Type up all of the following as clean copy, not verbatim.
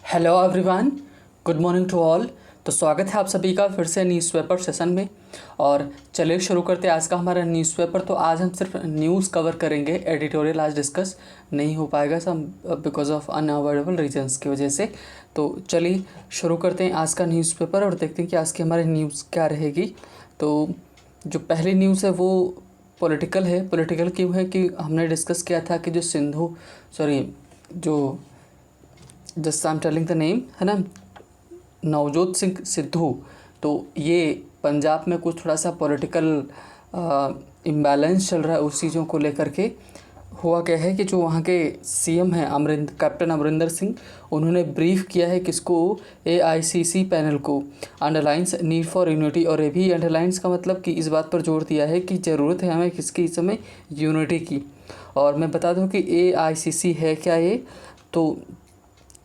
Hello everyone, good morning to all. तो स्वागत है आप सभी का फिर से न्यूज़पेपर सेशन में। और चलिए शुरू करते हैं आज का हमारा न्यूज़पेपर। तो आज हम सिर्फ न्यूज़ कवर करेंगे, एडिटोरियल आज डिस्कस नहीं हो पाएगा सब बिकॉज ऑफ अनअवॉइडेबल रीजंस की वजह से। तो चलिए शुरू करते हैं आज का न्यूज़पेपर और देखते हैं कि आज की हमारी न्यूज़ क्या रहेगी। तो जो पहली न्यूज़ है वो पॉलिटिकल है। पॉलिटिकल क्यों है कि हमने डिस्कस किया था कि जो just I am telling the name है ना, नवजोत सिंह सिद्धू। तो ये पंजाब में कुछ थोड़ा सा पॉलिटिकल इम्बैलेंस चल रहा है, उस चीज़ों को लेकर के हुआ क्या है कि जो वहाँ के सीएम हैं कैप्टन अमरिंदर सिंह, उन्होंने ब्रीफ किया है किसको, एआईसीसी पैनल को, अंडरलाइंस नीड फॉर यूनिटी। और ये भी अंडरलाइंस का मतलब कि इस बात पर जोर दिया है कि ज़रूरत है हमें किसकी, इस समय यूनिटी की। और मैं बता दूं कि एआईसीसी है क्या ये, तो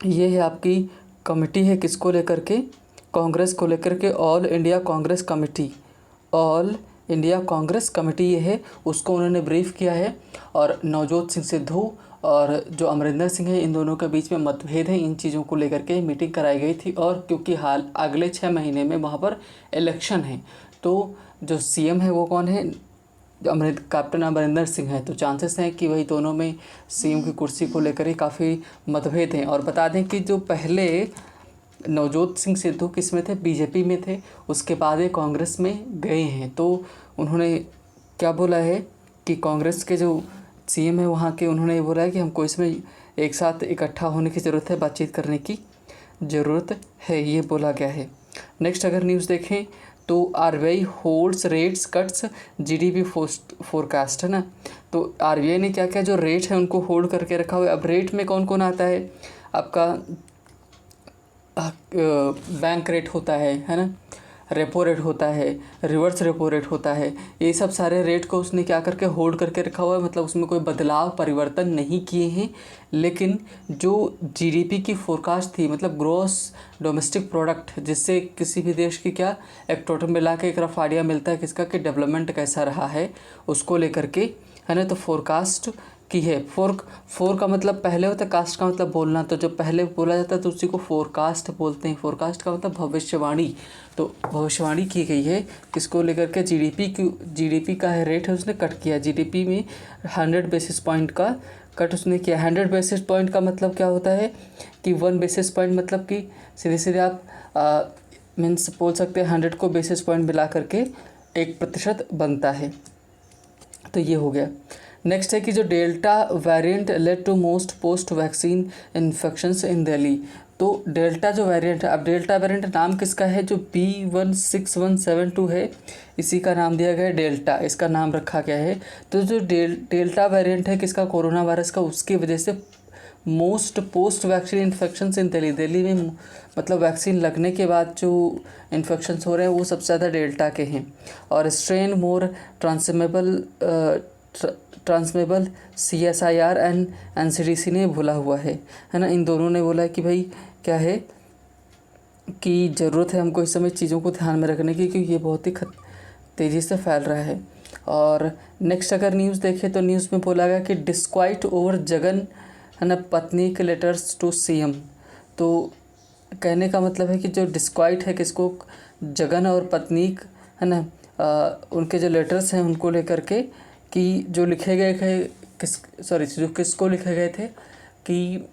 ये है आपकी कमेटी है किसको लेकर के, कांग्रेस को लेकर के, all India Congress committee. All India Congress committee ये है, उसको उन्होंने ब्रीफ किया है। और नवजोत सिंह सिद्धू और जो अमरिंदर सिंह है, इन दोनों के बीच में मतभेद है, इन चीज़ों को लेकर के मीटिंग कराई गई थी। और क्योंकि हाल अगले 6 महीने में वहाँ पर इलेक्शन है, तो जो सीएम है वो कौन है, कैप्टन अमरिंदर सिंह है। तो चांसेस हैं कि वही दोनों में सीएम की कुर्सी को लेकर ही काफ़ी मतभेद हैं। और बता दें कि जो पहले नवजोत सिंह सिद्धू किस में थे, बीजेपी में थे, उसके बाद ये कांग्रेस में गए हैं। तो उन्होंने क्या बोला है कि कांग्रेस के जो सीएम है वहाँ के, उन्होंने ये बोला है कि हमको इसमें एक साथ इकट्ठा होने की ज़रूरत है, बातचीत करने की ज़रूरत है, ये बोला गया है। नेक्स्ट अगर न्यूज़ देखें तो RBI holds rates cuts GDP forecast है ना। तो आरबीआई ने क्या क्या जो रेट है उनको होल्ड करके रखा हुआ है। अब रेट में कौन कौन आता है, आपका बैंक रेट होता है ना, रेपो रेट होता है, रिवर्स रेपो रेट होता है, ये सब सारे रेट को उसने क्या करके होल्ड करके रखा हुआ है। मतलब उसमें कोई बदलाव परिवर्तन नहीं किए हैं। लेकिन जो जीडीपी की फोरकास्ट थी, मतलब ग्रॉस डोमेस्टिक प्रोडक्ट, जिससे किसी भी देश की क्या एक टोटल मिला के एक रफ आइडिया मिलता है किसका कि डेवलपमेंट कैसा रहा है, उसको लेकर के है ना। तो फोरकास्ट की है। फोर का मतलब पहले होता है, कास्ट का मतलब बोलना। तो जो पहले बोला जाता है तो उसी को फोरकास्ट बोलते हैं। फोरकास्ट का मतलब भविष्यवाणी। तो भविष्यवाणी की गई है किसको लेकर के, जीडीपी का है रेट है, उसने कट किया। जीडीपी में 100 बेसिस पॉइंट का कट उसने किया। 100 बेसिस पॉइंट का मतलब क्या होता है कि 1 बेसिस पॉइंट मतलब कि सीधे सीधे आप मीन्स बोल सकते हैं 100 को बेसिस पॉइंट मिला करके 1% बनता है। तो ये हो गया। नेक्स्ट है कि जो delta variant led to most post vaccine infections in Delhi. तो डेल्टा जो वेरिएंट है, अब डेल्टा वेरिएंट नाम किसका है, जो B16172 है, इसी का नाम दिया गया है डेल्टा, इसका नाम रखा गया है। तो जो डेल्टा वेरिएंट है किसका, कोरोना वायरस का, उसकी वजह से most post vaccine infections in Delhi में मतलब वैक्सीन लगने के बाद जो इन्फेक्शंस हो रहे हैं वो सबसे ज़्यादा डेल्टा के हैं। और strain more transmissible CSIR and NCDC ने बोला हुआ है ना। इन दोनों ने बोला है कि भाई क्या है कि ज़रूरत है हमको इस समय चीज़ों को ध्यान में रखने की, क्योंकि ये बहुत ही तेज़ी से फैल रहा है। और नेक्स्ट अगर न्यूज़ देखें तो न्यूज़ में बोला गया कि डिस्क्वाइट ओवर जगन है ना पत्नी के लेटर्स टू सीएम। तो कहने का मतलब है कि जो डिस्क्वाइट है किसको, जगन और पत्नी है ना, उनके जो लेटर्स हैं उनको लेकर के कि जो लिखे गए थे जो किसको लिखे गए थे कि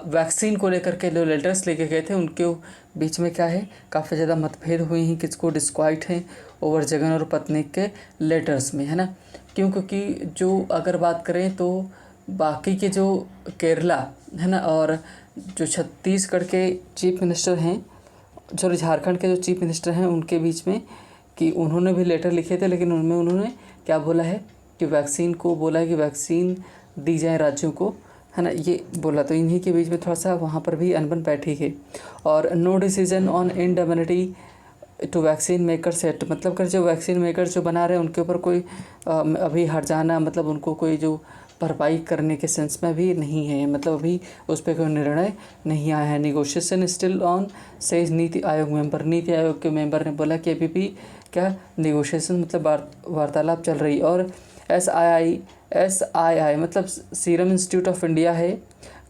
वैक्सीन को लेकर के जो लेटर्स लिखे गए थे उनके बीच में क्या है, काफ़ी ज़्यादा मतभेद हुए हैं, किसको डिस्क्वाइट हैं ओवर जगन और पत्नी के लेटर्स में है ना। क्योंकि जो अगर बात करें तो बाकी के जो केरला है ना और जो छत्तीसगढ़ के चीफ मिनिस्टर हैं, झारखंड के जो चीफ मिनिस्टर हैं, उनके बीच में कि उन्होंने भी लेटर लिखे थे, लेकिन उनमें उन्होंने क्या बोला है कि वैक्सीन को बोला है कि वैक्सीन दी जाए राज्यों को है ना, ये बोला। तो इन्हीं के बीच में थोड़ा सा वहाँ पर भी अनबन बैठी है। और no decision on indemnity to vaccine maker set, मतलब कर जो वैक्सीन मेकर जो बना रहे हैं उनके ऊपर कोई अभी हट जाना, मतलब उनको कोई जो भरपाई करने के सेंस में भी नहीं है, मतलब अभी उस पर कोई निर्णय नहीं आया है। Negotiation still on says NITI Aayog member, NITI Aayog के मेंबर ने बोला कि अभी भी क्या निगोशिएशन मतलब वार्तालाप चल रही। और SII मतलब सीरम इंस्टीट्यूट ऑफ इंडिया है,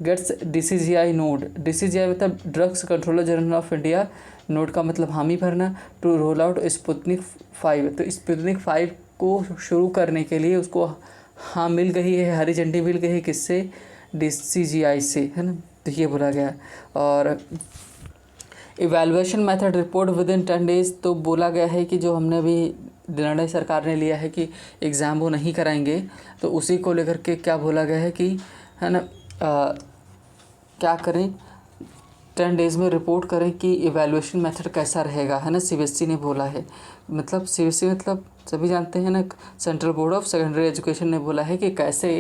गेट्स DCGI नोड। DCGI मतलब drugs controller general of India, node का मतलब हामी भरना, टू रोल आउट स्पुतनिक 5। तो स्पुतनिक 5 को शुरू करने के लिए उसको हाँ मिल गई है, हरी झंडी मिल गई है, किससे? DCGI से, है ना। तो ये बोला गया। और evaluation method report with in 10 days, तो बोला गया है कि जो हमने अभी निर्णय सरकार ने लिया है कि एग्ज़ाम वो नहीं कराएंगे, तो उसी को लेकर के क्या बोला गया है कि, है ना, क्या करें, 10 डेज़ में रिपोर्ट करें कि इवैल्यूएशन मेथड कैसा रहेगा, है ना। CBSE ने बोला है, मतलब CBSE मतलब सभी जानते हैं ना, central board of secondary education ने बोला है कि कैसे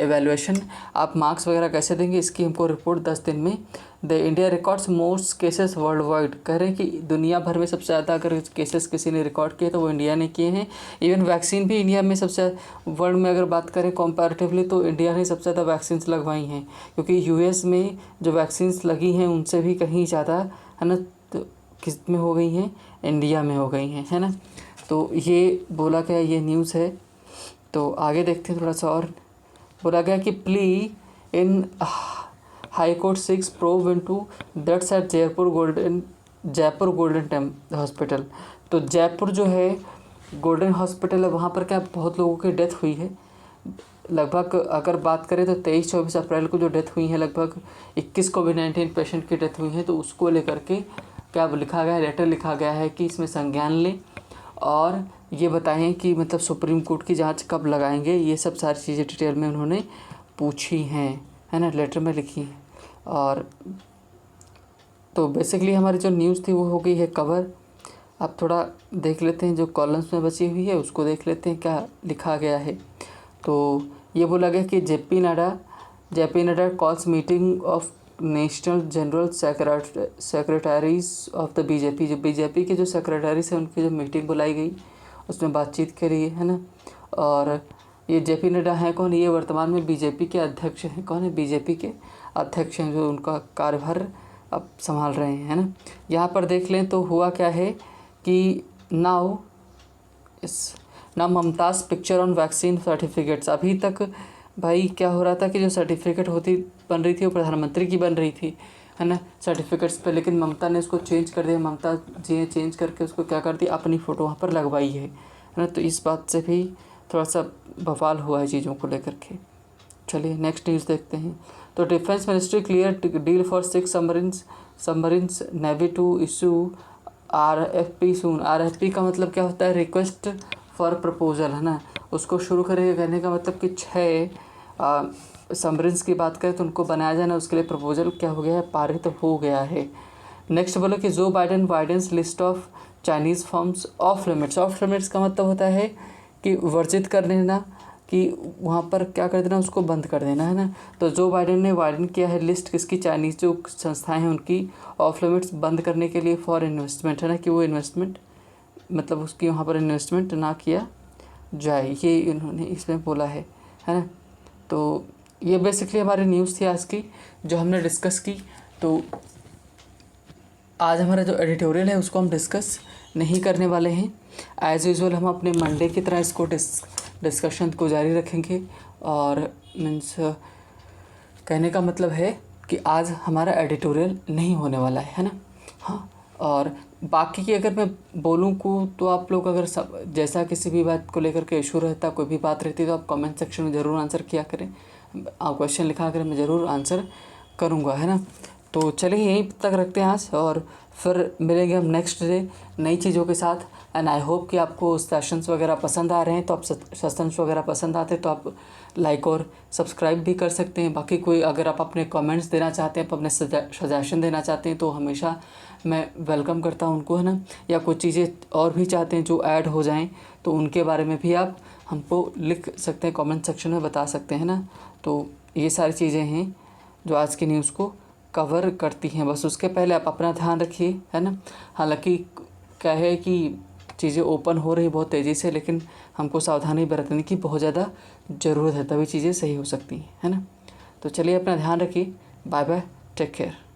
इवैल्यूएशन, आप मार्क्स वगैरह कैसे देंगे, इसकी हमको रिपोर्ट 10 दिन में। The India records most cases world wide, कह रहे हैं कि दुनिया भर में सबसे ज़्यादा अगर केसेस किसी ने रिकॉर्ड किए तो वो इंडिया ने किए हैं। इवन वैक्सीन भी इंडिया में सबसे, वर्ल्ड में अगर बात करें कंपैरेटिवली तो इंडिया ने सबसे ज़्यादा वैक्सीन्स लगवाई हैं, क्योंकि US में जो वैक्सीन्स लगी हैं उनसे भी कहीं ज़्यादा, है ना, तो किस में हो गई हैं? इंडिया में हो गई हैं, है ना। तो ये बोला गया, ये न्यूज़ है। तो आगे देखते हैं थोड़ा सा और। बोला गया कि plea in high court 6 probe into deaths at Jaipur Golden Hospital. तो जयपुर जो है गोल्डन हॉस्पिटल है, वहाँ पर क्या बहुत लोगों की डेथ हुई है। लगभग अगर बात करें तो 23-24 अप्रैल को जो डेथ हुई है, लगभग 21 कोविड-19 पेशेंट की डेथ हुई है। तो उसको लेकर के क्या लिखा गया है, लेटर लिखा गया है कि इसमें संज्ञान लें और ये बताएं कि मतलब सुप्रीम कोर्ट की जांच कब लगाएंगे। ये सब सारी चीज़ें डिटेल में उन्होंने पूछी हैं, है ना, लेटर में लिखी है। और तो बेसिकली हमारी जो न्यूज़ थी वो हो गई है कवर। अब थोड़ा देख लेते हैं जो कॉलम्स में बची हुई है, उसको देख लेते हैं क्या लिखा गया है। तो ये बोला गया कि JP Nadda calls meeting of national general secretaries of the BJP। जो BJP के जो सेक्रेटरीज हैं उनकी जो मीटिंग बुलाई गई उसमें बातचीत करी है ना। और ये JP नड्डा हैं कौन? ये वर्तमान में BJP के अध्यक्ष हैं। कौन है? BJP के अध्यक्ष हैं, जो उनका कार्यभार अब संभाल रहे हैं, है ना। यहाँ पर देख लें तो हुआ क्या है कि now Mamata's picture on vaccine certificates. अभी तक भाई क्या हो रहा था कि जो सर्टिफिकेट बन रही थी वो प्रधानमंत्री की बन रही थी, है ना, सर्टिफिकेट्स पे, लेकिन ममता ने उसको चेंज कर दिया। ममता जी ने चेंज करके उसको क्या कर दिया, अपनी फ़ोटो वहाँ पर लगवाई है ना। तो इस बात से भी थोड़ा सा बवाल हुआ है चीज़ों को लेकर के। चलिए नेक्स्ट न्यूज़ देखते हैं। तो defence ministry clear deal for 6 submarines navy to issue RFP soon. RFP का मतलब क्या होता है? रिक्वेस्ट फॉर प्रपोजल, है ना। उसको शुरू करेंगे, कहने का मतलब कि 6 सबमरीन्स की बात करें तो उनको बनाया जाना, उसके लिए प्रपोजल क्या हो गया है? पारित हो गया है। नेक्स्ट बोलो कि Joe Biden widens list of Chinese firms of limits. Of limits का मतलब होता है कि वर्जित कर देना, कि वहाँ पर क्या कर देना, उसको बंद कर देना, है ना। तो जो बाइडेन ने वाइडन किया है लिस्ट किसकी? चाइनीज़ जो संस्थाएं हैं उनकी ऑफ लिमिट्स बंद करने के लिए फॉर इन्वेस्टमेंट, है ना, कि वो इन्वेस्टमेंट मतलब उसकी वहाँ पर इन्वेस्टमेंट ना किया जाए, ये इन्होंने इसमें बोला है ना। तो ये बेसिकली हमारी न्यूज़ थी आज की जो हमने डिस्कस की। तो आज हमारा जो एडिटोरियल है उसको हम डिस्कस नहीं करने वाले हैं। एज़ यूजुअल हम अपने मंडे की तरह इसको डिस्कशन को जारी रखेंगे। और मीन्स कहने का मतलब है कि आज हमारा एडिटोरियल नहीं होने वाला है ना। हाँ, और बाकी की अगर मैं बोलूँ को तो आप लोग अगर सब जैसा किसी भी बात को लेकर के इशू रहता, कोई भी बात रहती, तो आप कमेंट सेक्शन में ज़रूर आंसर किया करें, आप क्वेश्चन लिखा करें, मैं ज़रूर आंसर करूँगा, है ना। तो चलिए यहीं तक रखते हैं आज, और फिर मिलेंगे हम नेक्स्ट डे नई चीज़ों के साथ। एंड आई होप कि आपको सेशंस वगैरह पसंद आ रहे हैं। तो आप सेशंस वगैरह पसंद आते हैं तो आप लाइक और सब्सक्राइब भी कर सकते हैं। बाकी कोई अगर आप अपने कमेंट्स देना चाहते हैं, आप अपने सजेशन देना चाहते हैं, तो हमेशा मैं वेलकम करता हूं उनको, है ना। या कुछ चीज़ें और भी चाहते हैं जो ऐड हो जाएं, तो उनके बारे में भी आप हमको लिख सकते हैं, कमेंट सेक्शन में बता सकते हैं ना। तो ये सारी चीज़ें हैं जो आज की न्यूज़ को कवर करती हैं। बस उसके पहले आप अपना ध्यान रखिए, है ना। हालांकि क्या है कि चीज़ें ओपन हो रही बहुत तेज़ी से, लेकिन हमको सावधानी बरतने की बहुत ज़्यादा ज़रूरत है, तभी चीज़ें सही हो सकती हैं, है ना। तो चलिए अपना ध्यान रखिए। Bye bye, take care.